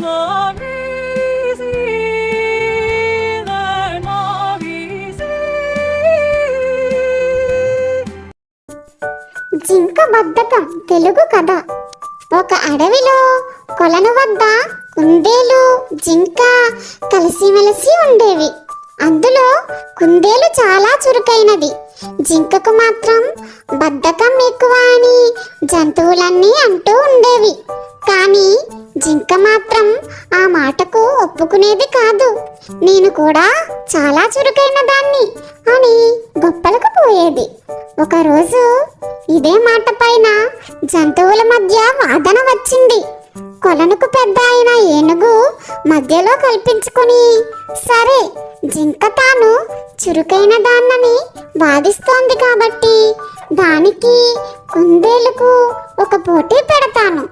Love is healer, love is జింక బద్ధకం తెలుగు కథ. ఒక అడవిలో కొలను వద్ద కుందేలు జింక కలిసిమెలిసి ఉండేవి. అందులో కుందేలు చాలా చురుకైనది. జింకకు మాత్రం బద్ధకం ఎక్కువ అని జంతువులన్నీ అంటూ ఉండేవి. కానీ జింక మాత్రం ఆ మాటకు ఒప్పుకునేది కాదు. నేను కూడా చాలా చురుకైన దాన్ని అని గొప్పలకు పోయేది. ఒకరోజు ఇదే మాట పైన జంతువుల మధ్య వాదన వచ్చింది. కొలనుకు పెద్ద అయిన ఏనుగు మధ్యలో కల్పించుకుని, సరే జింక తాను చురుకైన దాన్నని వాదిస్తోంది కాబట్టి దానికి కుందేలుకు ఒక పోటీ పెడతాను.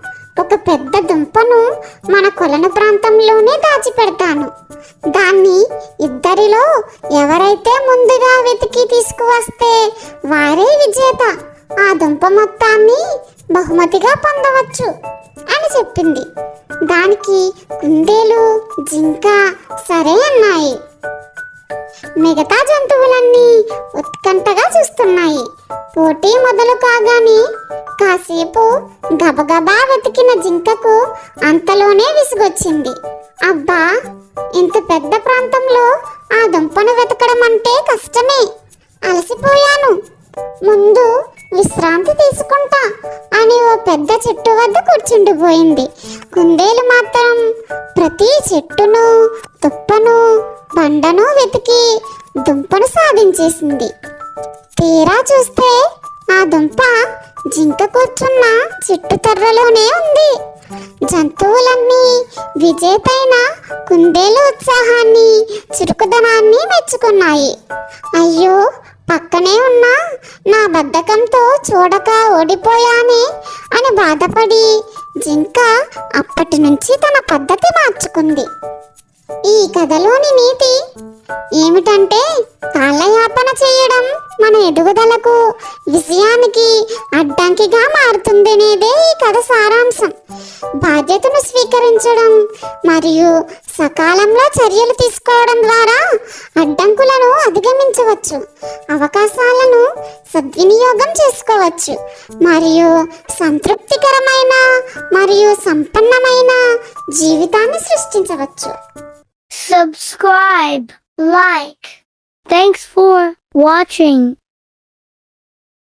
ఒక పెద్ద దుంపను మన కొలను ప్రాంతంలోనే దాచిపెడతాను. దాన్ని ఇద్దరిలో ఎవరైతే ముందుగా వెతికి తీసుకువస్తే వారే విజేత. ఆ దుంప మొత్తాన్ని బహుమతిగా పొందవచ్చు అని చెప్పింది. దానికి కుందేలు జింక సరే అన్నాయి. మిగతా జంతువులన్నీ ఉత్కంఠగా చూస్తున్నాయి. పోటీ మొదలు కాగానే కాసేపు గబగబా వెతికిన జింకకు అంతలోనే విసుగొచ్చింది. అబ్బా, ఇంత పెద్ద ప్రాంతంలో ఆ దుంపను వెతకడం అంటే కష్టమే, అలసిపోయాను, ముందు విశ్రాంతి తీసుకుంటా అని ఓ పెద్ద చెట్టు వద్ద కూర్చుండిపోయింది. కుందేలు మాత్రం ప్రతి చెట్టును తుప్పను బండను వెతికి దుంపను సాధించేసింది. తీరా చూస్తే ఆ దుంప జింక కూర్చున్న చెట్టు తర్రలోనే ఉంది. జంతువులన్నీ విజేతైన కుందేలు ఉత్సాహాన్ని చురుకుదనాన్ని మెచ్చుకున్నాయి. అయ్యో, పక్కనే ఉన్న నా బద్ధకంతో చూడక ఓడిపోయానే అని బాధపడి జింక అప్పటి నుంచి తన పద్ధతి మార్చుకుంది. ఈ కథలోని నీతి ఏమిటంటే, కాలయాపన చేయడం మన ఎదుగుదలకు విజయానికి అడ్డంకిగా మారుతుందనేదే ఈ కథ సారాంశం. బాధ్యతను స్వీకరించడం మరియు సకాలంలో చర్యలు తీసుకోవడం ద్వారా అడ్డంకులను అధిగమించవచ్చు, అవకాశాలను సద్వినియోగం చేసుకోవచ్చు మరియు సంతృప్తికరమైన మరియు సంపన్నమైన జీవితాన్ని సృష్టించవచ్చు. Subscribe, like. Thanks for watching.